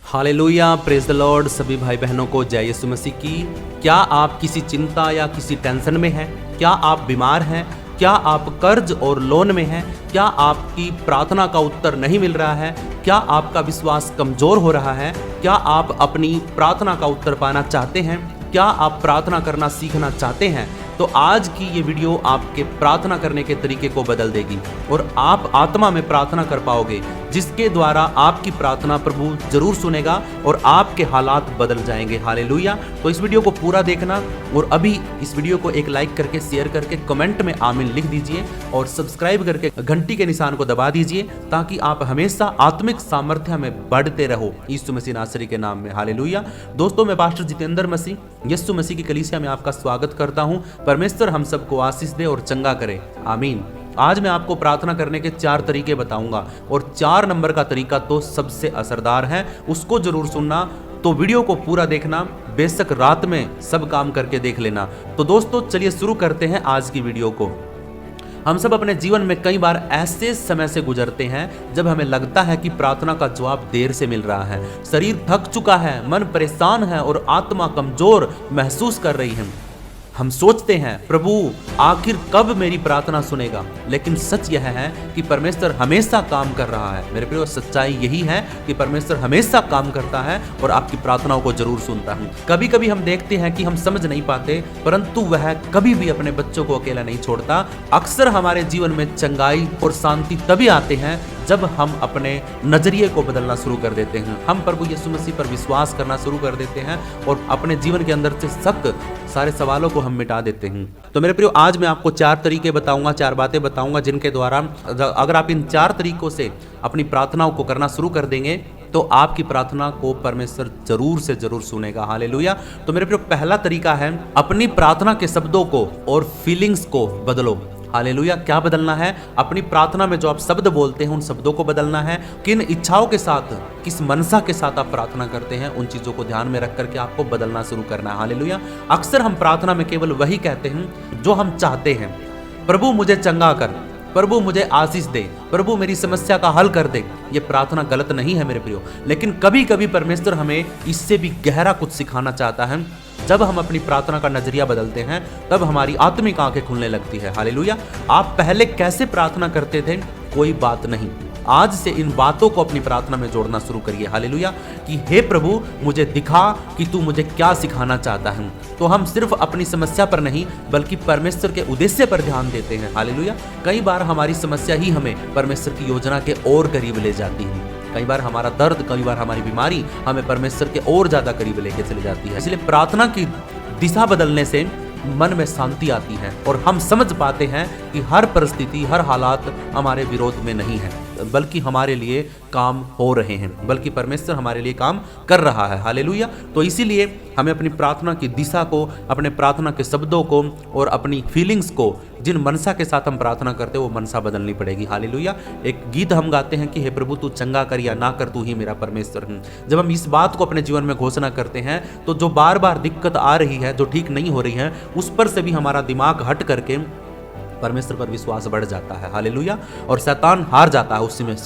Hallelujah, praise the Lord. सभी भाई बहनों को जय यीशु मसीह की। क्या आप किसी चिंता या किसी टेंशन में हैं? क्या आप बीमार हैं? क्या आप कर्ज और लोन में हैं? क्या आपकी प्रार्थना का उत्तर नहीं मिल रहा है? क्या आपका विश्वास कमजोर हो रहा है? क्या आप अपनी प्रार्थना का उत्तर पाना चाहते हैं? क्या आप प्रार्थना करना सीखना चाहते हैं? तो आज की ये वीडियो आपके प्रार्थना करने के तरीके को बदल देगी और आप आत्मा में प्रार्थना कर पाओगे, जिसके द्वारा आपकी प्रार्थना प्रभु जरूर सुनेगा और आपके हालात बदल जाएंगे। हालेलुया। तो इस वीडियो को पूरा देखना और अभी इस वीडियो को एक लाइक करके, शेयर करके, कमेंट में आमीन लिख दीजिए और सब्सक्राइब करके घंटी के निशान को दबा दीजिए, ताकि आप हमेशा आत्मिक सामर्थ्य में बढ़ते रहो यीशु मसीह नासरी के नाम में। हालेलुया। दोस्तों, मैं पास्टर जितेंद्र मसीह यीशु मसीह की कलीसिया में आपका स्वागत करता हूं। परमेश्वर हम सबको आशीष दे और चंगा करे, आमीन। आज मैं आपको प्रार्थना करने के 4 तरीके बताऊंगा और 4 नंबर का तरीका तो सबसे असरदार है, उसको जरूर सुनना। तो वीडियो को पूरा देखना, बेशक रात में सब काम करके देख लेना। तो दोस्तों, चलिए शुरू करते हैं आज की वीडियो को। हम सब अपने जीवन में कई बार ऐसे समय से गुजरते हैं जब हमें लगता है कि प्रार्थना का जवाब देर से मिल रहा है। शरीर थक चुका है, मन परेशान है और आत्मा कमजोर महसूस कर रही है। हम सोचते हैं, प्रभु आखिर कब मेरी प्रार्थना सुनेगा? लेकिन सच यह है कि परमेश्वर हमेशा काम कर रहा है। मेरे प्रिय, सच्चाई यही है कि परमेश्वर हमेशा काम करता है और आपकी प्रार्थनाओं को जरूर सुनता है। कभी कभी हम देखते हैं कि हम समझ नहीं पाते, परंतु वह कभी भी अपने बच्चों को अकेला नहीं छोड़ता। अक्सर हमारे जीवन में चंगाई और शांति तभी आते हैं जब हम अपने नजरिए को बदलना शुरू कर देते हैं। हम प्रभु यीशु मसीह पर विश्वास करना शुरू कर देते हैं और अपने जीवन के अंदर से शक, सारे सवालों को हम मिटा देते हैं। तो मेरे प्रियो, आज मैं आपको 4 तरीके बताऊंगा, 4 बातें बताऊंगा, जिनके द्वारा अगर आप इन 4 तरीकों से अपनी प्रार्थनाओं को करना शुरू कर देंगे तो आपकी प्रार्थना को परमेश्वर जरूर से जरूर सुनेगा। हालेलुया। तो मेरे प्रियो, पहला तरीका है, अपनी प्रार्थना के शब्दों को और फीलिंग्स को बदलो। हालेलुया। क्या बदलना है? अपनी प्रार्थना में जो आप शब्द बोलते हैं उन शब्दों को बदलना है। किन इच्छाओं के साथ, किस मनसा के साथ आप प्रार्थना करते हैं, उन चीजों को ध्यान में रख करके आपको बदलना शुरू करना है। हालेलुया। अक्सर हम प्रार्थना में केवल वही कहते हैं जो हम चाहते हैं। प्रभु मुझे चंगा कर, प्रभु मुझे आशीष दे, प्रभु मेरी समस्या का हल कर दे। ये प्रार्थना गलत नहीं है मेरे प्रियो, लेकिन कभी कभी परमेश्वर हमें इससे भी गहरा कुछ सिखाना चाहता है। जब हम अपनी प्रार्थना का नजरिया बदलते हैं तब हमारी आत्मिक आंखें खुलने लगती है। हालेलुया। आप पहले कैसे प्रार्थना करते थे कोई बात नहीं, आज से इन बातों को अपनी प्रार्थना में जोड़ना शुरू करिए। हालेलुया। कि हे प्रभु, मुझे दिखा कि तू मुझे क्या सिखाना चाहता है। तो हम सिर्फ अपनी समस्या पर नहीं बल्कि परमेश्वर के उद्देश्य पर ध्यान देते हैं। हालेलुया। कई बार हमारी समस्या ही हमें परमेश्वर की योजना के और करीब ले जाती है। कई बार हमारा दर्द, कई बार हमारी बीमारी हमें परमेश्वर के और ज्यादा करीब लेके चली जाती है। इसलिए प्रार्थना की दिशा बदलने से मन में शांति आती है और हम समझ पाते हैं कि हर परिस्थिति, हर हालात हमारे विरोध में नहीं है, बल्कि हमारे लिए काम हो रहे हैं, बल्कि परमेश्वर हमारे लिए काम कर रहा है। हालेलुया। तो इसीलिए हमें अपनी प्रार्थना की दिशा को, अपने प्रार्थना के शब्दों को और अपनी फीलिंग्स को, जिन मनसा के साथ हम प्रार्थना करते हैं वो मनसा बदलनी पड़ेगी। हालेलुया। एक गीत हम गाते हैं कि हे प्रभु तू चंगा कर या ना कर, तू ही मेरा परमेश्वर है। जब हम इस बात को अपने जीवन में घोषणा करते हैं तो जो बार बार दिक्कत आ रही है, जो ठीक नहीं हो रही है, उस पर से भी हमारा दिमाग हट करके परमेश्वर पर विश्वास बढ़ जाता है। हालेलुया। और शैतान हार जाता है,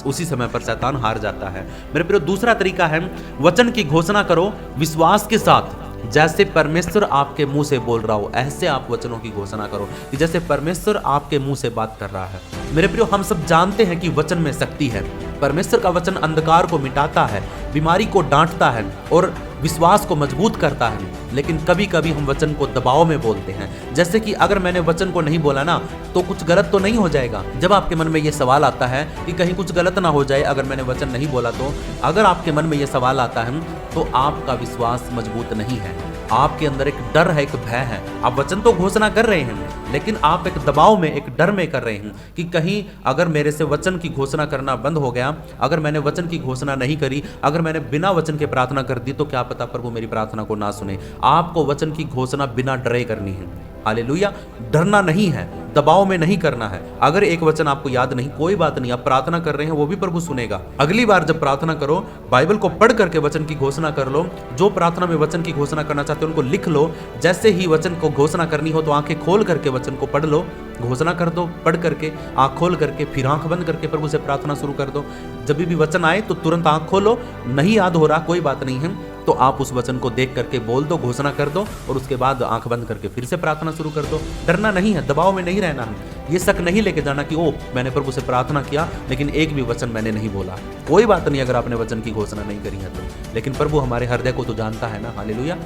उसी समय पर शैतान हार जाता है। मेरे प्रिय, दूसरा तरीका है, वचन की घोषणा करो विश्वास के साथ। जैसे परमेश्वर आपके मुंह से बोल रहा हो, ऐसे आप वचनों की घोषणा करो कि जैसे परमेश्वर आपके मुंह से बात कर रहा है। मेरे प्रियो, हम सब जानते हैं कि वचन में शक्ति है। परमेश्वर का वचन अंधकार को मिटाता है, बीमारी को डांटता है और विश्वास को मजबूत करता है। लेकिन कभी कभी हम वचन को दबाव में बोलते हैं, जैसे कि अगर मैंने वचन को नहीं बोला ना तो कुछ गलत तो नहीं हो जाएगा। जब आपके मन में ये सवाल आता है कि कहीं कुछ गलत ना हो जाए अगर मैंने वचन नहीं बोला, तो अगर आपके मन में ये सवाल आता है तो आपका विश्वास मजबूत नहीं है। आपके अंदर एक डर है, एक भय है। आप वचन तो घोषणा कर रहे हैं, लेकिन आप एक दबाव में, एक डर में कर रहे हैं कि कहीं अगर मेरे से वचन की घोषणा करना बंद हो गया, अगर मैंने वचन की घोषणा नहीं करी, अगर मैंने बिना वचन के प्रार्थना कर दी, तो क्या पता प्रभु मेरी प्रार्थना को ना सुने। आपको वचन की घोषणा बिना डरे करनी है। हालेलुया। डरना नहीं है, दबाव में नहीं करना है। अगर एक वचन आपको याद नहीं, कोई बात नहीं, आप प्रार्थना कर रहे हैं, वो भी प्रभु सुनेगा। अगली बार जब प्रार्थना करो, बाइबल को पढ़ करके वचन की घोषणा कर लो। जो प्रार्थना में वचन की घोषणा करना चाहते हो उनको लिख लो। जैसे ही वचन को घोषणा करनी हो तो आंखें खोल करके वचन को पढ़ लो। घोषणा कर दो, पढ़ करके, आँख खोल करके, फिर आँख बंद करके प्रभु से प्रार्थना शुरू कर दो। जब भी वचन आए तो तुरंत आँख खोलो, नहीं याद हो रहा कोई बात नहीं है तो आप उस वचन को देख करके बोल दो, घोषणा कर दो और उसके बाद आंख बंद करके फिर से प्रार्थना शुरू कर दो। डरना नहीं है, दबाव में नहीं रहना है, ये शक नहीं लेके जाना कि ओ मैंने प्रभु से प्रार्थना किया लेकिन एक भी वचन मैंने नहीं बोला। कोई बात नहीं अगर आपने वचन की घोषणा नहीं करी है तो, लेकिन प्रभु हमारे हृदय को तो जानता है ना। हालेलुया।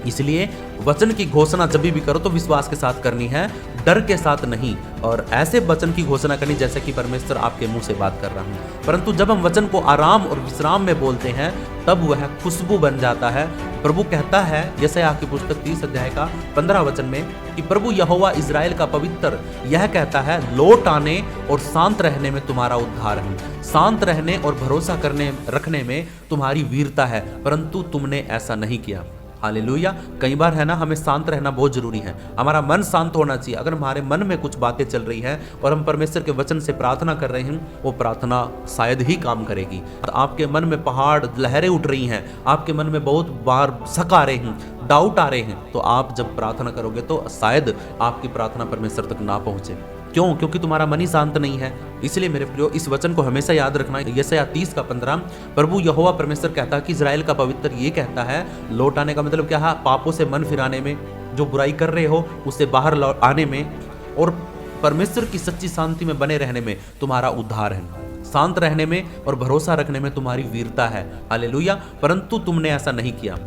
इसलिए वचन की घोषणा जब भी करो तो विश्वास के साथ करनी है, डर के साथ नहीं, और ऐसे वचन की घोषणा करनी जैसे कि परमेश्वर आपके मुंह से बात कर रहा हूं। परंतु जब हम वचन को आराम और विश्राम में बोलते हैं तब वह खुशबू बन जाता है। प्रभु कहता है यशायाह की पुस्तक 30 अध्याय का 15 वचन में कि प्रभु यहोवा इज़राइल का पवित्र यह कहता है, लौट आने और शांत रहने में तुम्हारा उद्धार है। शांत रहने और भरोसा करने रखने में तुम्हारी वीरता है, परंतु तुमने ऐसा नहीं किया। हालेलुया। कई बार है ना, हमें शांत रहना बहुत जरूरी है, हमारा मन शांत होना चाहिए। अगर हमारे मन में कुछ बातें चल रही हैं और हम परमेश्वर के वचन से प्रार्थना कर रहे हैं, वो प्रार्थना शायद ही काम करेगी। तो आपके मन में पहाड़ लहरें उठ रही हैं, आपके मन में बहुत बार शक आ रहे हैं, डाउट आ रहे हैं, तो आप जब प्रार्थना करोगे तो शायद आपकी प्रार्थना परमेश्वर तक ना पहुंचे। क्यों? क्योंकि तुम्हारा मन ही शांत नहीं है। इसलिए मेरे प्रियो, इस वचन को हमेशा याद रखना। यशायाह 30 का 15, प्रभु यहोवा परमेश्वर कहता है कि इज़राइल का पवित्र ये कहता है, लौट आने का मतलब क्या है? पापों से मन फिराने में, जो बुराई कर रहे हो उससे बाहर लौट आने में, और परमेश्वर की सच्ची शांति में बने रहने में तुम्हारा उद्धार है। शांत रहने में और भरोसा रखने में तुम्हारी वीरता है। हालेलुया। परंतु तुमने ऐसा नहीं किया,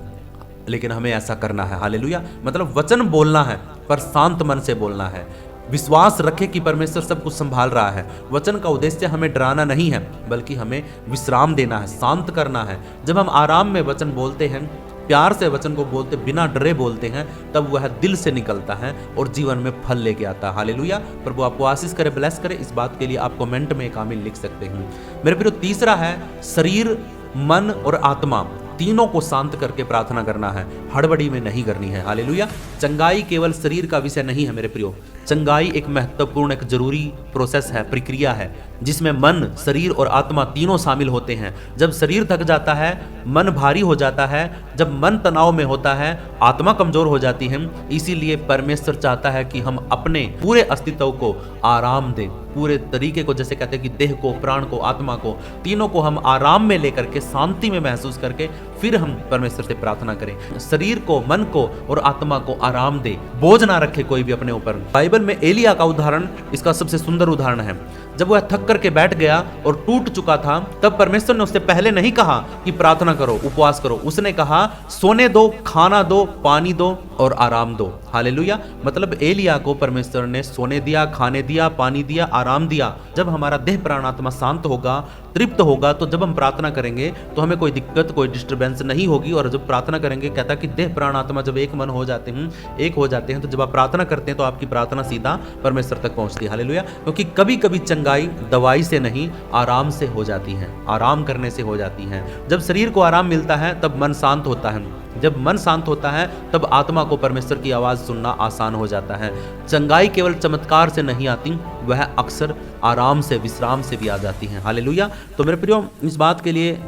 लेकिन हमें ऐसा करना है। हालेलुया। मतलब वचन बोलना है पर शांत मन से बोलना है। विश्वास रखें कि परमेश्वर सब कुछ संभाल रहा है। वचन का उद्देश्य हमें डराना नहीं है, बल्कि हमें विश्राम देना है, शांत करना है। जब हम आराम में वचन बोलते हैं, प्यार से वचन को बोलते, बिना डरे बोलते हैं, तब वह दिल से निकलता है और जीवन में फल लेके आता है। हालेलुया। प्रभु आपको आशीष करे, ब्लेस करे। इस बात के लिए आप कमेंट में एक आमीन लिख सकते हैं। मेरे प्रियो, तीसरा है शरीर, मन और आत्मा तीनों को शांत करके प्रार्थना करना है, हड़बड़ी में नहीं करनी है। हालेलुया। चंगाई केवल शरीर का विषय नहीं है मेरे प्रियो, चंगाई एक महत्वपूर्ण, एक जरूरी प्रोसेस है, प्रक्रिया है, जिसमें मन, शरीर और आत्मा तीनों शामिल होते हैं। जब शरीर थक जाता है, मन भारी हो जाता है, जब मन तनाव में होता है, आत्मा कमजोर हो जाती है। इसीलिए परमेश्वर चाहता है कि हम अपने पूरे अस्तित्व को आराम दें, पूरे तरीके को, जैसे कहते हैं कि देह को, प्राण को, आत्मा को, तीनों को हम आराम में लेकर के, शांति में महसूस करके फिर हम परमेश्वर से प्रार्थना करें। शरीर को, मन को और आत्मा को आराम दे, बोझ ना रखे कोई भी अपने ऊपर। बाइबल में एलिया का उदाहरण इसका सबसे सुंदर उदाहरण है। जब वह थक करके बैठ गया और टूट चुका था, तब परमेश्वर ने उससे पहले नहीं कहा कि प्रार्थना करो, उपवास करो। उसने कहा सोने दो, खाना दो, पानी दो और आराम दो। हालेलुया। मतलब एलिया को परमेश्वर ने सोने दिया, खाने दिया, पानी दिया, आराम दिया। जब हमारा देह, प्राण, आत्मा शांत होगा, तृप्त होगा, तो जब हम प्रार्थना करेंगे तो हमें कोई दिक्कत, कोई डिस्टर्बेंस नहीं होगी। और जब प्रार्थना करेंगे, कहता कि देह, प्राण, आत्मा जब एक मन हो जाते हैं, एक हो जाते हैं, तो जब आप प्रार्थना करते हैं तो आपकी प्रार्थना सीधा परमेश्वर तक पहुंचती है। हालेलुया। क्योंकि कभी कभी चंगाई दवाई से नहीं, आराम से हो जाती है, आराम करने से हो जाती है। जब शरीर को आराम मिलता है तब मन शांत होता है, जब मन शांत होता है तब आत्मा को परमेश्वर की आवाज सुनना आसान हो जाता है। चंगाई केवल चमत्कार से नहीं आती, वह अक्सर आराम से, विश्राम से भी आ जाती है। हालेलुया। तो मेरे प्रियो, इस बात के लिए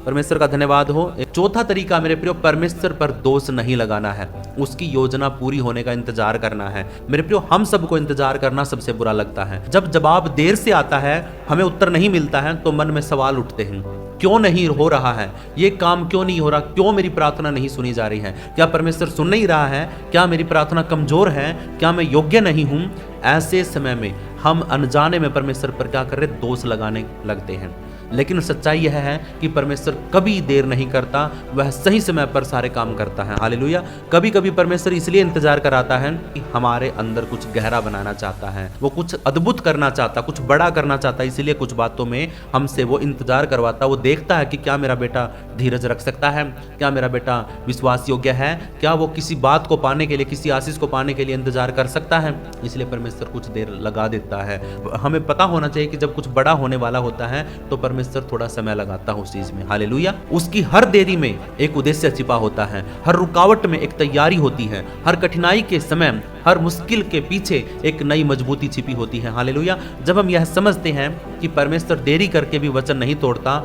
परमेश्वर का धन्यवाद हो। एक चौथा तरीका मेरे प्रियो, परमेश्वर पर दोष नहीं लगाना है, उसकी योजना पूरी होने का इंतजार करना है। मेरे प्रियो, हम सबको इंतजार करना सबसे बुरा लगता है। जब जवाब देर से आता है, हमें उत्तर नहीं मिलता है, तो मन में सवाल उठते हैं, क्यों नहीं हो रहा है ये काम, क्यों नहीं हो रहा, क्यों मेरी प्रार्थना नहीं सुनी जा रही है, क्या परमेश्वर सुन नहीं रहा है, क्या मेरी प्रार्थना कमजोर है, क्या मैं योग्य नहीं हूं। ऐसे समय में हम अनजाने में परमेश्वर पर क्या कर रहे, दोष लगाने लगते हैं। लेकिन सच्चाई यह है कि परमेश्वर कभी देर नहीं करता, वह सही समय पर सारे काम करता है। हालेलुया। कभी कभी परमेश्वर इसलिए इंतजार कराता है कि हमारे अंदर कुछ गहरा बनाना चाहता है, वो कुछ अद्भुत करना चाहता, कुछ बड़ा करना चाहता है। इसीलिए कुछ बातों में हमसे वो इंतजार करवाता। वो देखता है कि क्या मेरा बेटा धीरज रख सकता है, क्या मेरा बेटा विश्वास योग्य है, क्या वो किसी बात को पाने के लिए, किसी आशीष को पाने के लिए इंतजार कर सकता है। इसलिए परमेश्वर कुछ देर लगा देता है। हमें पता होना चाहिए कि जब कुछ बड़ा होने वाला होता है तो परमेश्वर थोड़ा समय लगाता है उस चीज में। हालेलुया। उसकी हर देरी में एक उद्देश्य छिपा होता है, हर रुकावट में एक तैयारी होती है, हर कठिनाई के समय, हर मुश्किल के पीछे एक नई मजबूती छिपी होती है। हालेलुया। जब हम यह समझते हैं कि परमेश्वर देरी करके भी वचन नहीं तोड़ता,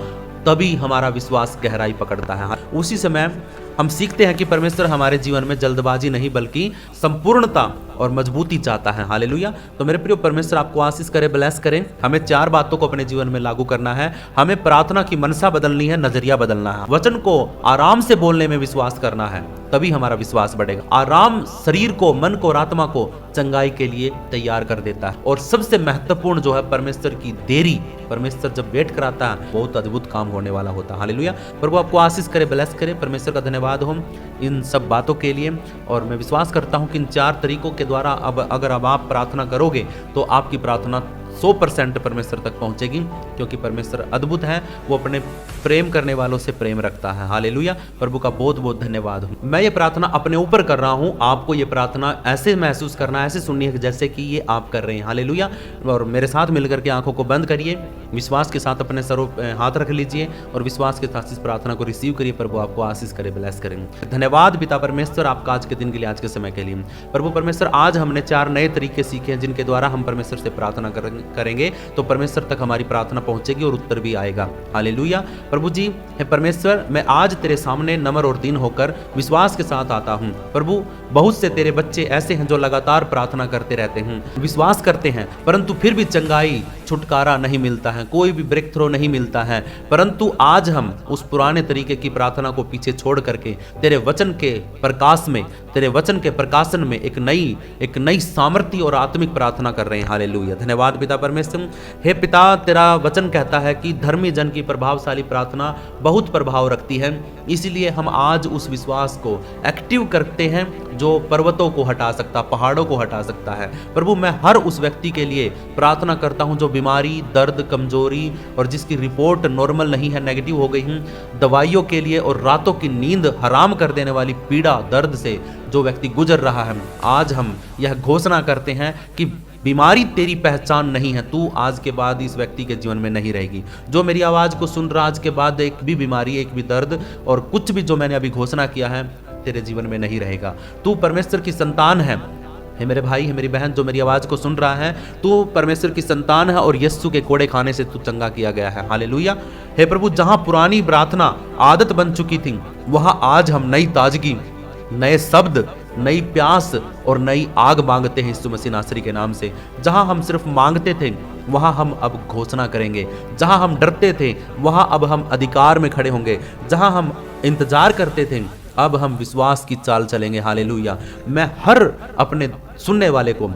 तभी हमारा विश्वास गहराई पकड़ता है। उसी समय हम सीखते हैं कि परमेश्वर हमारे जीवन में जल्दबाजी नहीं बल्कि संपूर्णता और मजबूती चाहता है। हालेलुया। तो मेरे प्रिय, परमेश्वर आपको आशीष करे, ब्लेस करें। हमें 4 बातों को अपने जीवन में लागू करना है। हमें प्रार्थना की मनसा बदलनी है, नजरिया बदलना है, वचन को आराम से बोलने में विश्वास करना है, तभी हमारा विश्वास बढ़ेगा। आराम शरीर को, मन को और आत्मा को चंगाई के लिए तैयार कर देता है। और सबसे महत्वपूर्ण जो है परमेश्वर की देरी। परमेश्वर जब वेट कराता है बहुत अद्भुत काम होने वाला होता है। हालेलुया। प्रभु आपको आशीष करे, ब्लेस करे। परमेश्वर का धन्यवाद हो इन सब बातों के लिए। और मैं विश्वास करता हूं कि इन 4 तरीकों के द्वारा अगर अब आप प्रार्थना करोगे तो आपकी प्रार्थना 100% परमेश्वर तक पहुंचेगी, क्योंकि परमेश्वर अद्भुत है। वो अपने प्रेम करने वालों से प्रेम रखता है। हालेलुया। प्रभु का बहुत बहुत धन्यवाद हो। मैं ये प्रार्थना अपने ऊपर कर रहा हूं, आपको ये प्रार्थना ऐसे महसूस करना, ऐसे सुननी है जैसे कि ये आप कर रहे हैं। हालेलुया। और मेरे साथ मिलकर के आंखों को बंद करिए, विश्वास के साथ अपने सरों पे हाथ रख लीजिए और विश्वास के साथ इस प्रार्थना को रिसीव करिए। प्रभु आपको आशीष करे, ब्लेस करेंगे। धन्यवाद पिता परमेश्वर आपका आज के दिन के लिए, आज के समय के लिए। प्रभु परमेश्वर, आज हमने 4 नए तरीके सीखे हैं जिनके द्वारा हम परमेश्वर से प्रार्थना करेंगे तो परमेश्वर तक हमारी प्रार्थना पहुंचेगी और उत्तर भी आएगा। हालेलुया। प्रभु जी, हे परमेश्वर, मैं आज तेरे सामने नम्र और दीन होकर विश्वास के साथ आता हूं। प्रभु, बहुत से तेरे बच्चे ऐसे हैं जो लगातार प्रार्थना करते रहते हैं, विश्वास करते हैं, परंतु फिर भी चंगाई, छुटकारा नहीं मिलता है, कोई भी ब्रेक थ्रो नहीं मिलता है। परंतु आज हम उस पुराने तरीके की प्रार्थना को पीछे छोड़ करके तेरे वचन के प्रकाश में, तेरे वचन के प्रकाशन में एक नई सामर्थ्य और आत्मिक प्रार्थना कर रहे हैं। हालेलुया। धन्यवाद पिता परमेश्वर। हे पिता, तेरा वचन कहता है कि धर्मी जन की प्रभावशाली प्रार्थना बहुत प्रभाव रखती है। इसलिए हम आज उस विश्वास को एक्टिव करते हैं जो पर्वतों को हटा सकता, पहाड़ों को हटा सकता है। प्रभु, मैं हर उस व्यक्ति के लिए प्रार्थना करता हूं जो बीमारी, दर्द, कमजोरी और जिसकी रिपोर्ट नॉर्मल नहीं है, नेगेटिव हो गई है, दवाइयों के लिए और रातों की नींद हराम कर देने वाली पीड़ा, दर्द से जो व्यक्ति गुजर रहा है। आज हम यह घोषणा करते हैं कि बीमारी तेरी पहचान नहीं है, तू आज के बाद इस व्यक्ति के जीवन में नहीं रहेगी। जो मेरी आवाज को सुन रहा, आज के बाद एक भी बीमारी, एक भी दर्द और कुछ भी जो मैंने अभी घोषणा किया है तेरे जीवन में नहीं रहेगा। तू परमेश्वर की संतान है। हे मेरे भाई, हे मेरी बहन जो मेरी आवाज को सुन रहा है, तू परमेश्वर की संतान है और यीशु के कोड़े खाने से तू चंगा किया गया है। हालेलुया। हे प्रभु, जहां पुरानी प्रार्थना आदत बन चुकी थी, वहां आज हम नई ताजगी, नए शब्द, नई प्यास और नई आग मांगते हैं यीशु मसीह नासरी के नाम से। जहां हम सिर्फ मांगते थे वहां हम अब घोषणा करेंगे। जहां हम डरते थे वहां अब हम अधिकार में खड़े होंगे। जहां हम इंतजार करते थे अब हम विश्वास की चाल चलेंगे। हालेलुया। मैं हर अपने सुनने वाले को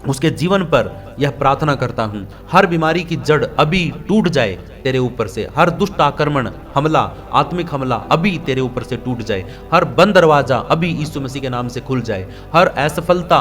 उसके जीवन पर यह प्रार्थना करता हूं, हर बीमारी की जड़ अभी टूट जाए तेरे ऊपर से। हर दुष्ट आक्रमण, हमला, आत्मिक हमला अभी तेरे ऊपर से टूट जाए। हर बंद दरवाजा अभी यीशु मसीह के नाम से खुल जाए। हर असफलता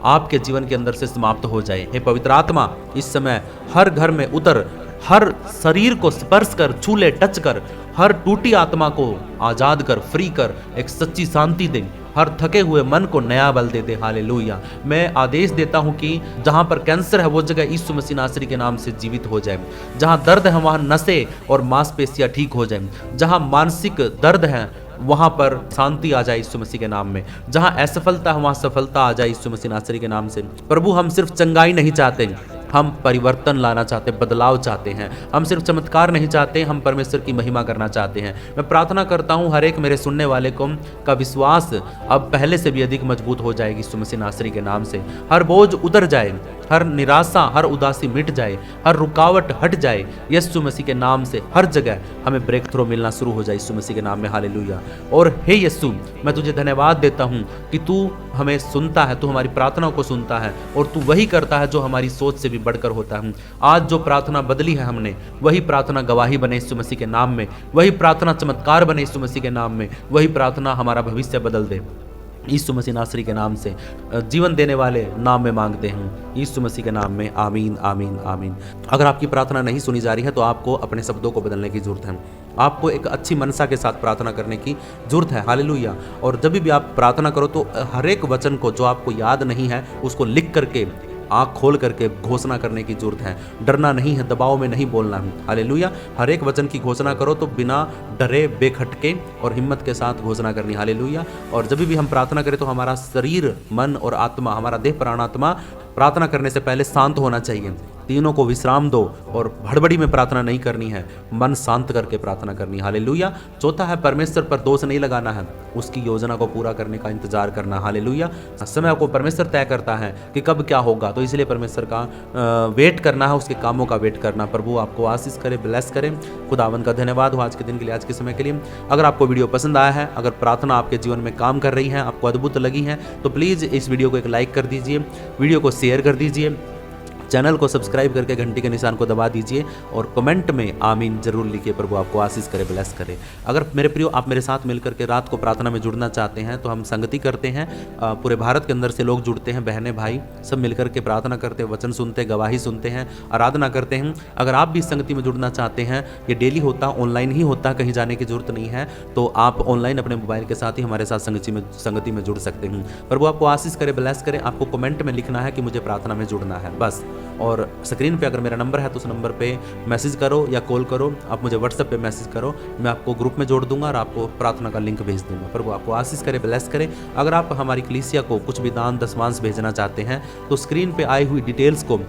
आपके जीवन के अंदर से समाप्त हो जाए। हे पवित्र आत्मा, इस समय हर घर में उतर, हर शरीर को स्पर्श कर, छू ले, टच कर, हर टूटी आत्मा को आजाद कर, फ्री कर, एक सच्ची शांति दे, हर थके हुए मन को नया बल दे दे। हालेलुया। मैं आदेश देता हूं कि जहां पर कैंसर है वो जगह यीशु मसीह नासरी के नाम से जीवित हो जाए। जहां दर्द है वहां नसें और मांसपेशियां ठीक हो जाए। जहां मानसिक दर्द है वहां पर शांति आ जाए यीशु मसीह के नाम में। जहां असफलता है वहां सफलता आ जाए यीशु मसीह नासरी के नाम से। प्रभु, हम सिर्फ चंगाई नहीं चाहते, हम परिवर्तन लाना चाहते, बदलाव चाहते हैं। हम सिर्फ चमत्कार नहीं चाहते, हम परमेश्वर की महिमा करना चाहते हैं। मैं प्रार्थना करता हूं हर एक मेरे सुनने वाले को का विश्वास अब पहले से भी अधिक मजबूत हो जाएगी यीशु मसीह नासरी के नाम से। हर बोझ उतर जाए, हर निराशा, हर उदासी मिट जाए, हर रुकावट हट जाए यीशु मसीह के नाम से। हर जगह हमें ब्रेक थ्रो मिलना शुरू हो जाए यीशु मसीह के नाम में। हालेलुया। और हे यीशु, मैं तुझे धन्यवाद देता हूं कि तू हमें सुनता है, तू हमारी प्रार्थना को सुनता है और तू वही करता है जो हमारी सोच से भी बढ़कर होता है। आज जो प्रार्थना बदली है हमने, वही प्रार्थना गवाही बने यीशु मसीह के नाम में, वही प्रार्थना चमत्कार बने यीशु मसीह के नाम में, वही प्रार्थना हमारा भविष्य बदल दे यीशु मसीह नासरी के नाम से। जीवन देने वाले नाम में मांगते हैं यीशु मसीह के नाम में। आमीन, आमीन, आमीन। अगर आपकी प्रार्थना नहीं सुनी जा रही है तो आपको अपने शब्दों को बदलने की जरूरत है। आपको एक अच्छी मनसा के साथ प्रार्थना करने की जरूरत है। हालेलुया। और जब भी आप प्रार्थना करो तो हर एक वचन को जो आपको याद नहीं है उसको लिख करके, आँख खोल करके घोषणा करने की जरूरत है। डरना नहीं है, दबाव में नहीं बोलना है। हालेलुया। हर एक वचन की घोषणा करो तो बिना डरे, बेखटके और हिम्मत के साथ घोषणा करनी। हालेलुया। और जब भी हम प्रार्थना करें तो हमारा शरीर, मन और आत्मा, हमारा देह, प्राण, आत्मा प्रार्थना करने से पहले शांत होना चाहिए। तीनों को विश्राम दो और हड़बड़ी में प्रार्थना नहीं करनी है, मन शांत करके प्रार्थना करनी है। हालेलुया। चौथा है परमेश्वर पर दोष नहीं लगाना है, उसकी योजना को पूरा करने का इंतजार करना। हालेलुया। समय को परमेश्वर तय करता है कि कब क्या होगा, तो इसलिए परमेश्वर का वेट करना है, उसके कामों का वेट करना। प्रभु आपको आशीष करे, ब्लेस करें। खुदावन का धन्यवाद हो आज के दिन के लिए, आज के समय के लिए। अगर आपको वीडियो पसंद आया है, अगर प्रार्थना आपके जीवन में काम कर रही है, आपको अद्भुत लगी है, तो प्लीज़ इस वीडियो को एक लाइक कर दीजिए, वीडियो को शेयर कर दीजिए, चैनल को सब्सक्राइब करके घंटी के निशान को दबा दीजिए और कमेंट में आमीन जरूर लिखिए। प्रभु आपको आशीष करे, ब्लेस करे। अगर मेरे प्रियो आप मेरे साथ मिलकर के रात को प्रार्थना में जुड़ना चाहते हैं तो हम संगति करते हैं। पूरे भारत के अंदर से लोग जुड़ते हैं, बहनें भाई सब मिलकर के प्रार्थना करते हैं, वचन सुनते हैं, गवाही सुनते हैं, आराधना करते हैं। अगर आप भी इस संगति में जुड़ना चाहते हैं, ये डेली होता, ऑनलाइन ही होता, कहीं जाने की जरूरत नहीं है, तो आप ऑनलाइन अपने मोबाइल के साथ ही हमारे साथ संगति में जुड़ सकते हैं। प्रभु आपको आशीष करे, ब्लेस करे। आपको कमेंट में लिखना है कि मुझे प्रार्थना में जुड़ना है बस, और स्क्रीन पे अगर मेरा नंबर है तो उस नंबर पे मैसेज करो या कॉल करो, आप मुझे व्हाट्सएप पे मैसेज करो, मैं आपको ग्रुप में जोड़ दूंगा और आपको प्रार्थना का लिंक भेज दूंगा। प्रभु आपको आशीष करे, ब्लेस करे। अगर आप हमारी कलीसिया को कुछ भी दान दशमांश भेजना चाहते हैं तो स्क्रीन पे आई हुई डिटेल्स को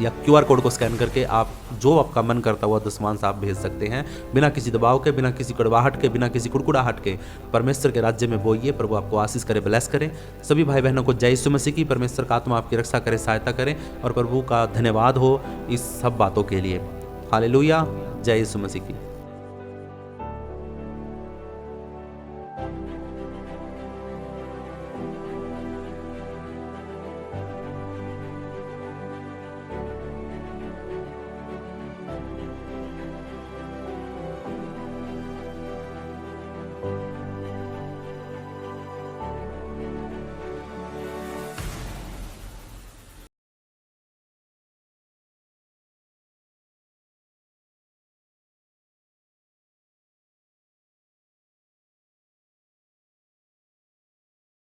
या QR कोड को स्कैन करके आप जो आपका मन करता हुआ दशमांश आप भेज सकते हैं, बिना किसी दबाव के, बिना किसी कड़वाहट के, बिना किसी कुड़कुड़ाहट के। परमेश्वर के राज्य में बोइए। प्रभु आपको आशीष करे, ब्लेस करें। सभी भाई बहनों को जय यीशु मसीह की। परमेश्वर का आत्मा आपकी रक्षा करे, सहायता करें, और प्रभु का धन्यवाद हो इस सब बातों के लिए। हालेलुया। जय यीशु मसीह की।